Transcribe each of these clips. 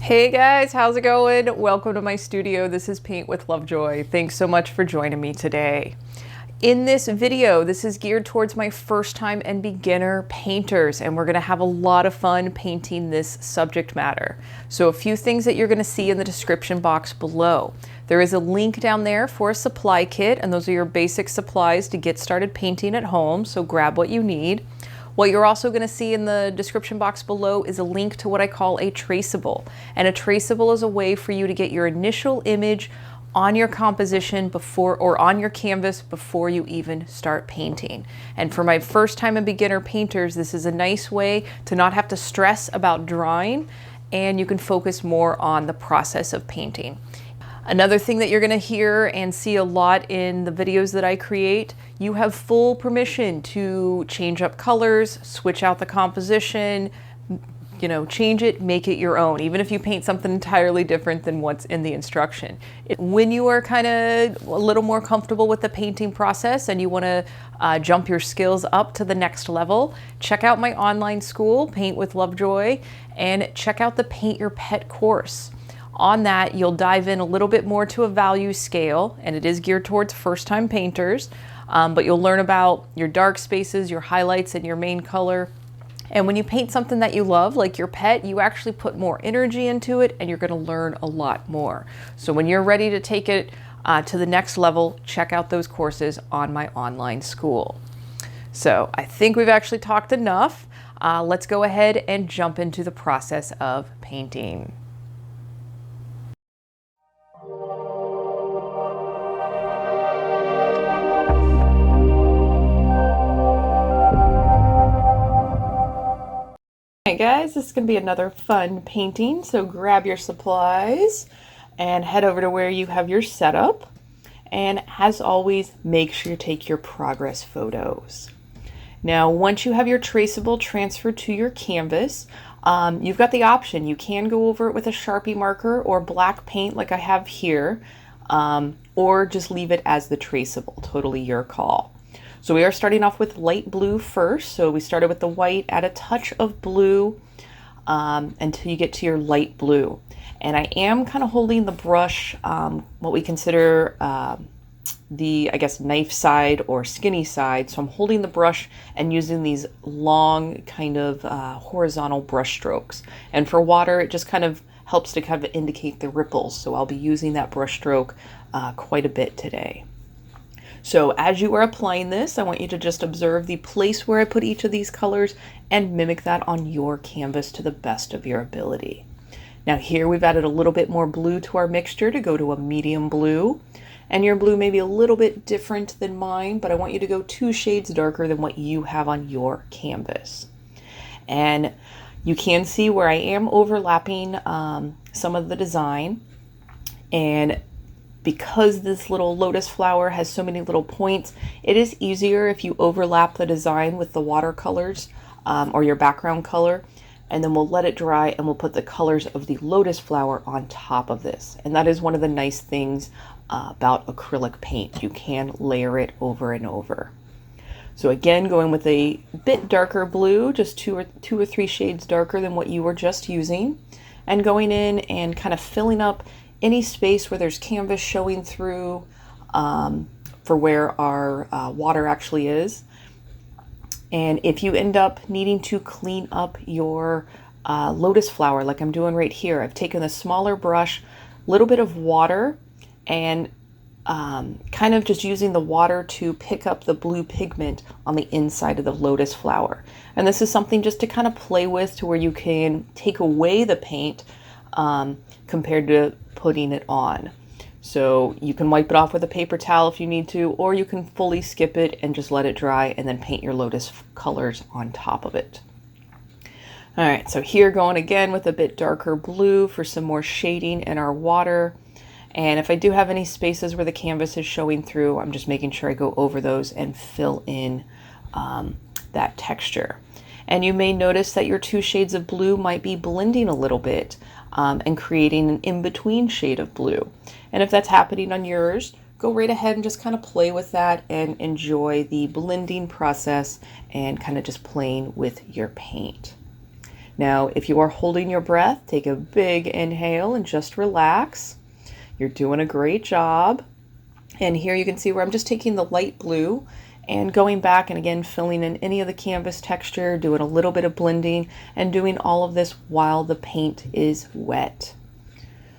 Hey guys, how's it going? Welcome to my studio. This is Paint with Lovejoy. Thanks so much for joining me today. In this video, this is geared towards my first time and beginner painters, and we're gonna have a lot of fun painting this subject matter. So a few things that you're gonna see in the description box below. There is a link down there for a supply kit, and those are your basic supplies to get started painting at home, so grab what you need. What you're also going to see in the description box below is a link to what I call a traceable. And a traceable is a way for you to get your initial image on your composition before, or on your canvas before you even start painting. And for my first time and beginner painters, this is a nice way to not have to stress about drawing, and you can focus more on the process of painting. Another thing that you're going to hear and see a lot in the videos that I create, you have full permission to change up colors, switch out the composition, change it, make it your own, even if you paint something entirely different than what's in the instruction. When you are kind of a little more comfortable with the painting process and you want to jump your skills up to the next level, check out my online school, Paint with Lovejoy, and check out the Paint Your Pet course. On that, you'll dive in a little bit more to a value scale, and it is geared towards first-time painters, but you'll learn about your dark spaces, your highlights, and your main color. And when you paint something that you love, like your pet, you actually put more energy into it, and you're going to learn a lot more. So when you're ready to take it to the next level, check out those courses on my online school. So I think we've actually talked enough. Let's go ahead and jump into the process of painting. Hey guys, this is going to be another fun painting, so grab your supplies and head over to where you have your setup. And as always, make sure you take your progress photos. Now, once you have your traceable transferred to your canvas, you've got the option. You can go over it with a Sharpie marker or black paint like I have here, or just leave it as the traceable, totally your call. So we are starting off with light blue first. So we started with the white, add a touch of blue until you get to your light blue. And I am kind of holding the brush, what we consider the, I guess, knife side or skinny side. So I'm holding the brush and using these long kind of horizontal brush strokes. And for water, it just kind of helps to kind of indicate the ripples. So I'll be using that brush stroke quite a bit today. So as you are applying this, I want you to just observe the place where I put each of these colors and mimic that on your canvas to the best of your ability. Now here we've added a little bit more blue to our mixture to go to a medium blue. And your blue may be a little bit different than mine, but I want you to go 2 shades darker than what you have on your canvas. And you can see where I am overlapping some of the design. And because this little lotus flower has so many little points, it is easier if you overlap the design with the watercolors or your background color, and then we'll let it dry and we'll put the colors of the lotus flower on top of this. And that is one of the nice things about acrylic paint. You can layer it over and over. So again, going with a bit darker blue, just two or three shades darker than what you were just using, and going in and kind of filling up any space where there's canvas showing through for where our water actually is. And if you end up needing to clean up your lotus flower like I'm doing right here, I've taken a smaller brush, little bit of water, and kind of just using the water to pick up the blue pigment on the inside of the lotus flower. And this is something just to kind of play with, to where you can take away the paint compared to putting it on. So you can wipe it off with a paper towel if you need to, or you can fully skip it and just let it dry and then paint your lotus colors on top of it. All right, so here going again with a bit darker blue for some more shading in our water. And if I do have any spaces where the canvas is showing through, I'm just making sure I go over those and fill in that texture. And you may notice that your 2 shades of blue might be blending a little bit and creating an in-between shade of blue. And if that's happening on yours, go right ahead and just kind of play with that and enjoy the blending process and kind of just playing with your paint. Now, if you are holding your breath, take a big inhale and just relax. You're doing a great job. And here you can see where I'm just taking the light blue and going back and again filling in any of the canvas texture, doing a little bit of blending, and doing all of this while the paint is wet.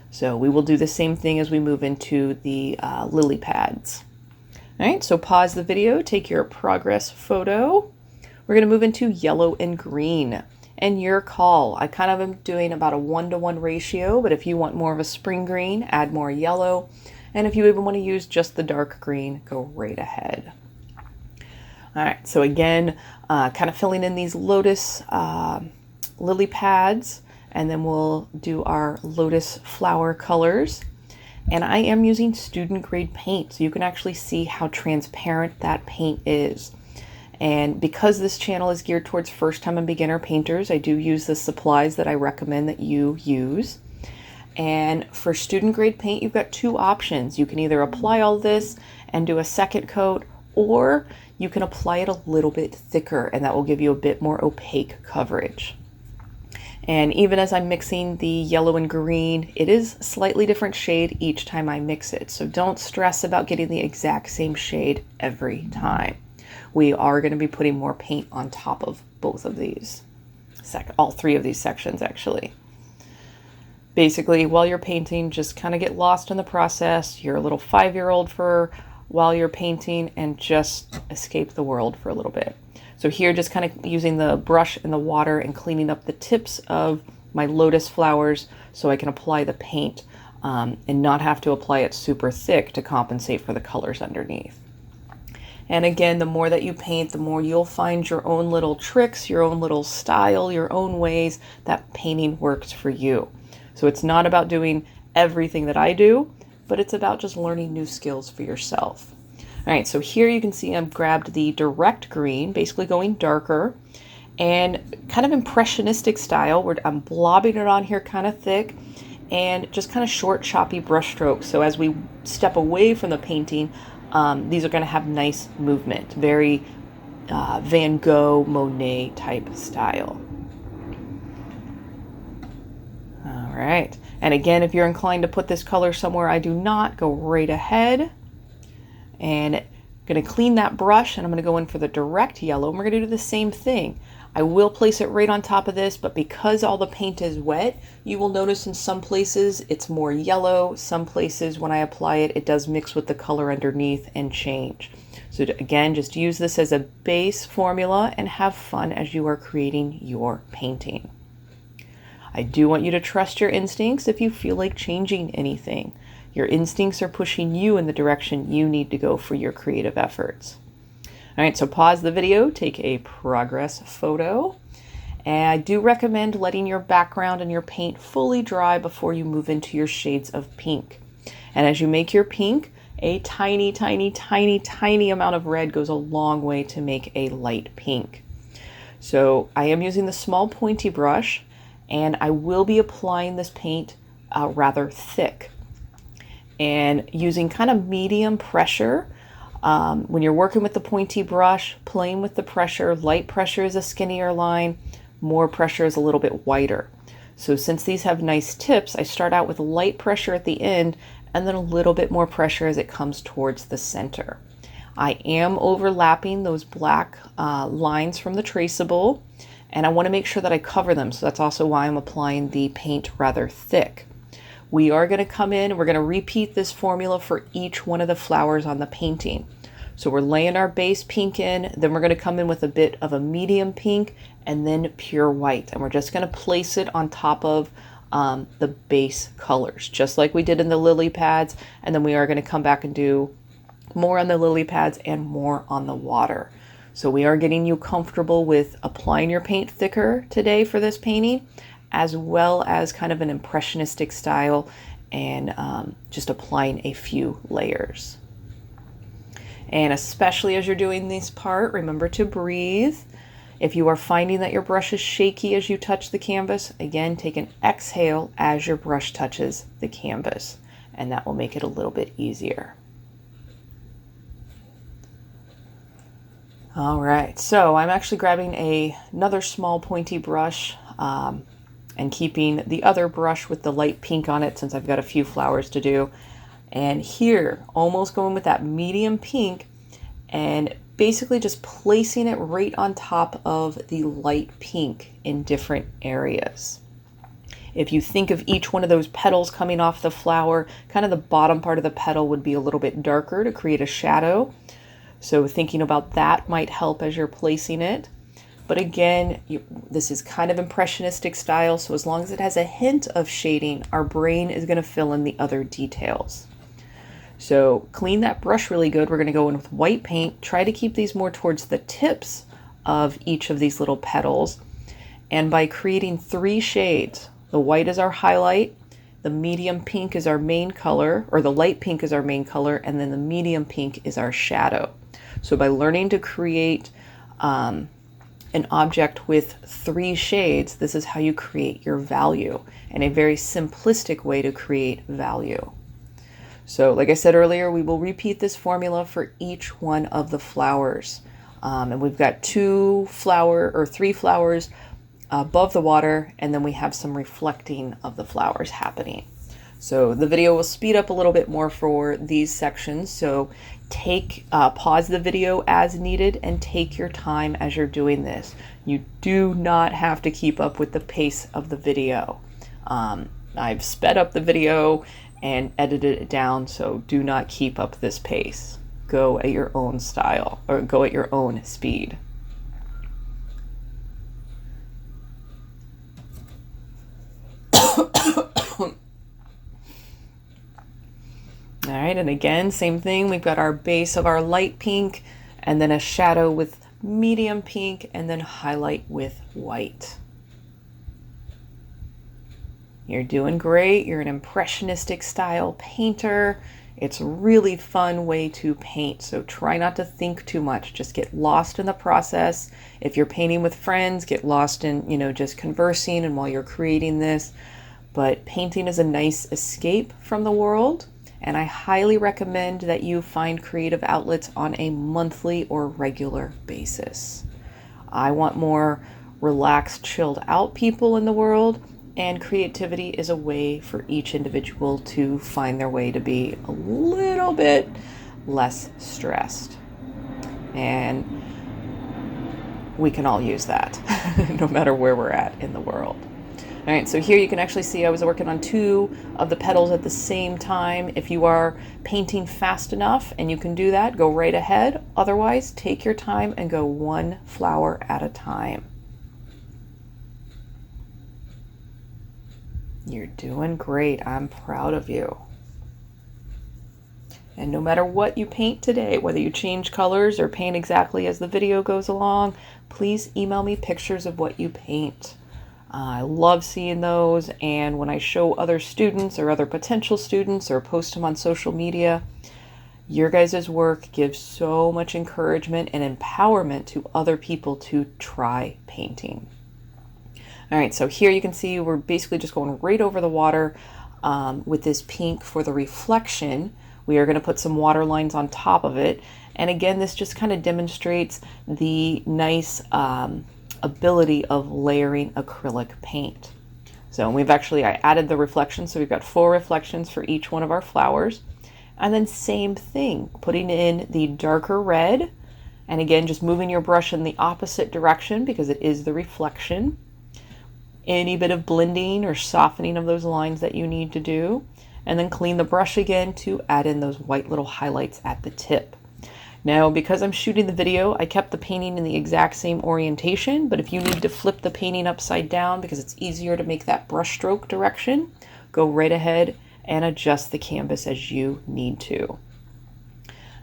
So we will do the same thing as we move into the lily pads. All right, so pause the video, take your progress photo. We're going to move into yellow and green. And your call. I kind of am doing about a 1-to-1 ratio, but if you want more of a spring green, add more yellow. And if you even want to use just the dark green, go right ahead. All right, so again, kind of filling in these lotus lily pads, and then we'll do our lotus flower colors. And I am using student grade paint, so you can actually see how transparent that paint is. And because this channel is geared towards first-time and beginner painters, I do use the supplies that I recommend that you use. And for student grade paint, you've got two options. You can either apply all this and do a second coat, or you can apply it a little bit thicker, and that will give you a bit more opaque coverage. And even as I'm mixing the yellow and green, it is a slightly different shade each time I mix it. So don't stress about getting the exact same shade every time. We are going to be putting more paint on top of both of these, all three of these sections actually. Basically, while you're painting, just kind of get lost in the process. You're a little 5-year-old for while you're painting and just escape the world for a little bit. So here, just kind of using the brush and the water and cleaning up the tips of my lotus flowers so I can apply the paint and not have to apply it super thick to compensate for the colors underneath. And again, the more that you paint, the more you'll find your own little tricks, your own little style, your own ways that painting works for you. So it's not about doing everything that I do, but it's about just learning new skills for yourself. All right, so here you can see I've grabbed the direct green, basically going darker, and kind of impressionistic style where I'm blobbing it on here kind of thick and just kind of short, choppy brush strokes. So as we step away from the painting, these are going to have nice movement, very Van Gogh, Monet type style. All right, and again, if you're inclined to put this color somewhere I do not, go right ahead. And I'm going to clean that brush, and I'm going to go in for the direct yellow, and we're going to do the same thing. I will place it right on top of this, but because all the paint is wet, you will notice in some places it's more yellow. Some places when I apply it, it does mix with the color underneath and change. So again, just use this as a base formula and have fun as you are creating your painting. I do want you to trust your instincts if you feel like changing anything. Your instincts are pushing you in the direction you need to go for your creative efforts. All right, so pause the video, take a progress photo. And I do recommend letting your background and your paint fully dry before you move into your shades of pink. And as you make your pink, a tiny, tiny, tiny, tiny amount of red goes a long way to make a light pink. So I am using the small pointy brush, and I will be applying this paint rather thick. And using kind of medium pressure. When you're working with the pointy brush, playing with the pressure, light pressure is a skinnier line, more pressure is a little bit wider. So since these have nice tips, I start out with light pressure at the end and then a little bit more pressure as it comes towards the center. I am overlapping those black lines from the Traceable, and I want to make sure that I cover them. So that's also why I'm applying the paint rather thick. We are going to come in and we're going to repeat this formula for each one of the flowers on the painting. So we're laying our base pink in, then we're going to come in with a bit of a medium pink and then pure white. And we're just going to place it on top of the base colors, just like we did in the lily pads. And then we are going to come back and do more on the lily pads and more on the water. So we are getting you comfortable with applying your paint thicker today for this painting, as well as kind of an impressionistic style and just applying a few layers. And especially as you're doing this part, remember to breathe. If you are finding that your brush is shaky as you touch the canvas, again, take an exhale as your brush touches the canvas, and that will make it a little bit easier. All right, so I'm actually grabbing another small pointy brush. and keeping the other brush with the light pink on it since I've got a few flowers to do. And here, almost going with that medium pink and basically just placing it right on top of the light pink in different areas. If you think of each one of those petals coming off the flower, kind of the bottom part of the petal would be a little bit darker to create a shadow. So thinking about that might help as you're placing it. But again, this is kind of impressionistic style, so as long as it has a hint of shading, our brain is going to fill in the other details. So clean that brush really good. We're going to go in with white paint. Try to keep these more towards the tips of each of these little petals. And by creating 3 shades, the white is our highlight, the medium pink is our main color, or the light pink is our main color, and then the medium pink is our shadow. So by learning to create an object with 3 shades, this is how you create your value, and a very simplistic way to create value. So like I said earlier, we will repeat this formula for each one of the flowers. And we've got 3 flowers above the water, and then we have some reflecting of the flowers happening. So the video will speed up a little bit more for these sections. So pause the video as needed and take your time as you're doing this. You do not have to keep up with the pace of the video. I've sped up the video and edited it down, so do not keep up this pace. Go at your own style, or go at your own speed. All right, and again, same thing. We've got our base of our light pink, and then a shadow with medium pink, and then highlight with white. You're doing great. You're an impressionistic style painter. It's a really fun way to paint, so try not to think too much. Just get lost in the process. If you're painting with friends, get lost in, just conversing and while you're creating this. But painting is a nice escape from the world, and I highly recommend that you find creative outlets on a monthly or regular basis. I want more relaxed, chilled out people in the world, and creativity is a way for each individual to find their way to be a little bit less stressed. And we can all use that, no matter where we're at in the world. All right, so here you can actually see I was working on 2 of the petals at the same time. If you are painting fast enough and you can do that, go right ahead. Otherwise, take your time and go 1 flower at a time. You're doing great. I'm proud of you. And no matter what you paint today, whether you change colors or paint exactly as the video goes along, please email me pictures of what you paint. I love seeing those, and when I show other students or other potential students or post them on social media, your guys' work gives so much encouragement and empowerment to other people to try painting. All right, so here you can see we're basically just going right over the water with this pink for the reflection. We are going to put some water lines on top of it. And again, this just kind of demonstrates the nice ability of layering acrylic paint. So I added the reflection, so we've got 4 reflections for each one of our flowers. And then same thing, putting in the darker red. And again, just moving your brush in the opposite direction because it is the reflection. Any bit of blending or softening of those lines that you need to do. And then clean the brush again to add in those white little highlights at the tip. Now, because I'm shooting the video, I kept the painting in the exact same orientation, but if you need to flip the painting upside down because it's easier to make that brush stroke direction, go right ahead and adjust the canvas as you need to. All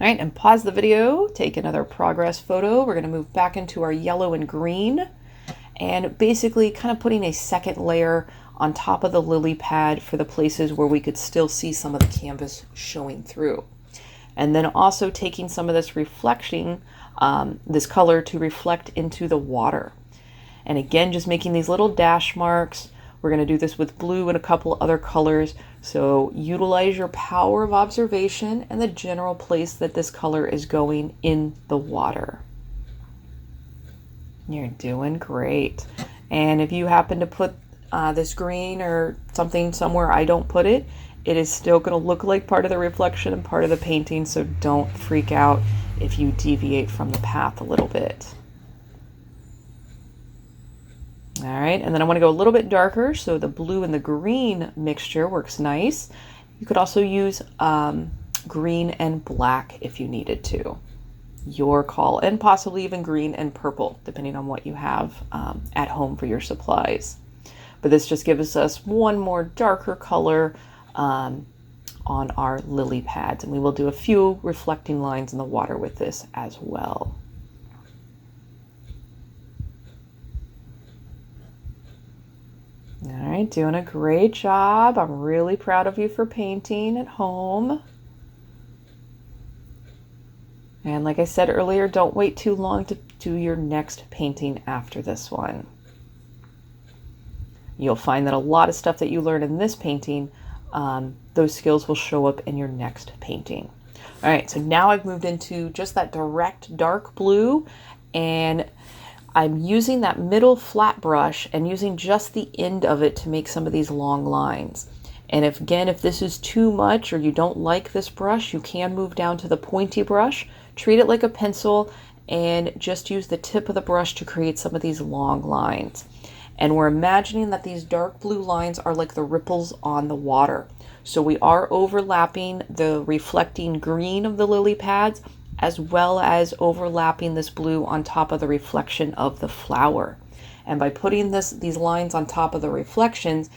right, and pause the video, take another progress photo. We're going to move back into our yellow and green, and basically kind of putting a second layer on top of the lily pad for the places where we could still see some of the canvas showing through. And then also taking some of this reflecting, this color to reflect into the water. And again, just making these little dash marks. We're going to do this with blue and a couple other colors. So utilize your power of observation and the general place that this color is going in the water. You're doing great. And if you happen to put this green or something somewhere I don't put it, it is still going to look like part of the reflection and part of the painting, so don't freak out if you deviate from the path a little bit. All right, and then I want to go a little bit darker, so the blue and the green mixture works nice. You could also use green and black if you needed to. Your call, and possibly even green and purple, depending on what you have at home for your supplies. But this just gives us one more darker color on our lily pads, and we will do a few reflecting lines in the water with this as well. All right, doing a great job. I'm really proud of you for painting at home. And like I said earlier, don't wait too long to do your next painting after this one. You'll find that a lot of stuff that you learn in this painting, those skills will show up in your next painting. All right, so now I've moved into just that direct dark blue, and I'm using that middle flat brush and using just the end of it to make some of these long lines. And if this is too much or you don't like this brush, you can move down to the pointy brush, treat it like a pencil, and just use the tip of the brush to create some of these long lines. And we're imagining that these dark blue lines are like the ripples on the water. So we are overlapping the reflecting green of the lily pads, as well as overlapping this blue on top of the reflection of the flower. And by putting these lines on top of the reflections,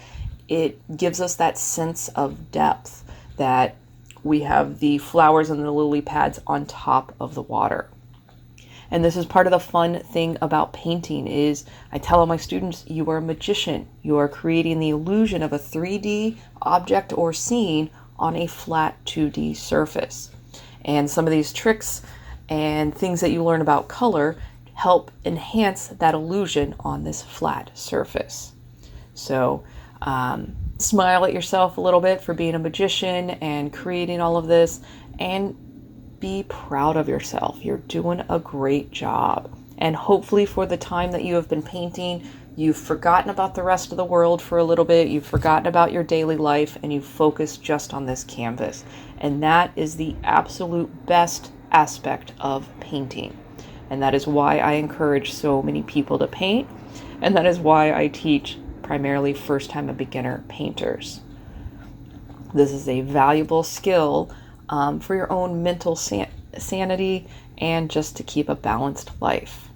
it gives us that sense of depth that we have the flowers and the lily pads on top of the water. And this is part of the fun thing about painting is I tell all my students, you are a magician. You are creating the illusion of a 3D object or scene on a flat 2D surface. And some of these tricks and things that you learn about color help enhance that illusion on this flat surface. So smile at yourself a little bit for being a magician and creating all of this, and be proud of yourself. You're doing a great job. And hopefully for the time that you have been painting, you've forgotten about the rest of the world for a little bit, you've forgotten about your daily life, and you focus just on this canvas. And that is the absolute best aspect of painting. And that is why I encourage so many people to paint. And that is why I teach primarily first-time and beginner painters. This is a valuable skill for your own mental sanity and just to keep a balanced life.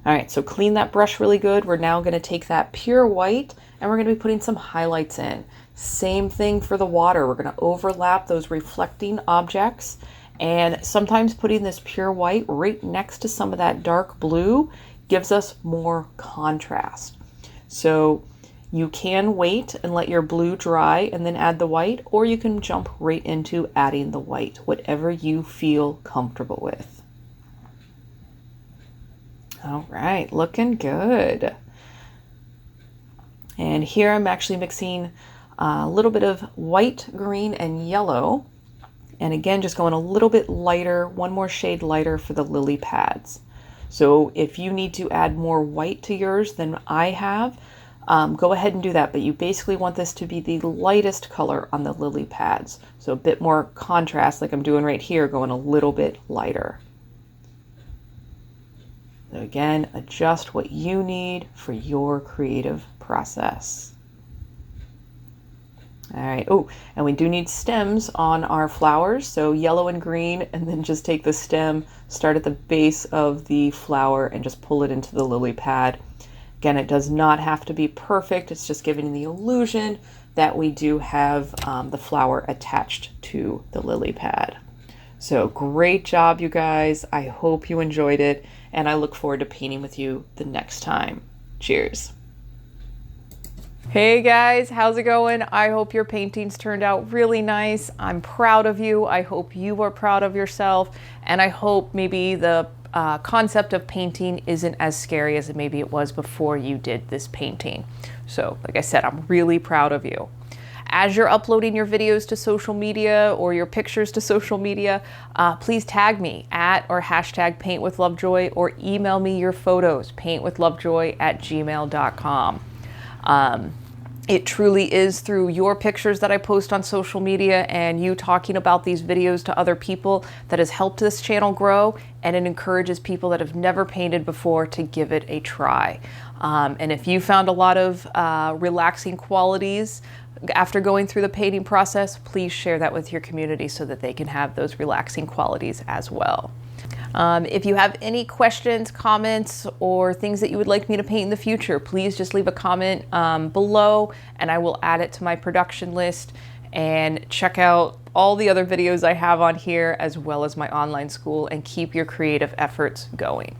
All right, so clean that brush really good. We're now going to take that pure white and we're going to be putting some highlights in. Same thing for the water. We're going to overlap those reflecting objects, and sometimes putting this pure white right next to some of that dark blue gives us more contrast. So you can wait and let your blue dry and then add the white, or you can jump right into adding the white, whatever you feel comfortable with. All right, looking good. And here I'm actually mixing a little bit of white, green, and yellow. And again, just going a little bit lighter, one more shade lighter for the lily pads. So if you need to add more white to yours than I have, go ahead and do that, but you basically want this to be the lightest color on the lily pads. So a bit more contrast like I'm doing right here, going a little bit lighter. So again, adjust what you need for your creative process. All right, oh, and we do need stems on our flowers, so yellow and green, and then just take the stem, start at the base of the flower and just pull it into the lily pad. Again, it does not have to be perfect. It's just giving the illusion that we do have the flower attached to the lily pad. So great job, you guys. I hope you enjoyed it, and I look forward to painting with you the next time. Cheers. Hey guys, how's it going? I hope your paintings turned out really nice. I'm proud of you. I hope you are proud of yourself, and I hope maybe the concept of painting isn't as scary as maybe it was before you did this painting. So like I said, I'm really proud of you. As you're uploading your videos to social media or your pictures to social media, please tag me at or hashtag paintwithlovejoy, or email me your photos, paintwithlovejoy@gmail.com. It truly is through your pictures that I post on social media and you talking about these videos to other people that has helped this channel grow, and it encourages people that have never painted before to give it a try. And if you found a lot of relaxing qualities after going through the painting process, please share that with your community so that they can have those relaxing qualities as well. If you have any questions, comments, or things that you would like me to paint in the future, please just leave a comment below and I will add it to my production list. And check out all the other videos I have on here, as well as my online school, and keep your creative efforts going.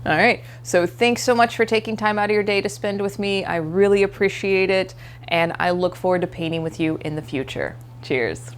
All right, so thanks so much for taking time out of your day to spend with me. I really appreciate it, and I look forward to painting with you in the future. Cheers.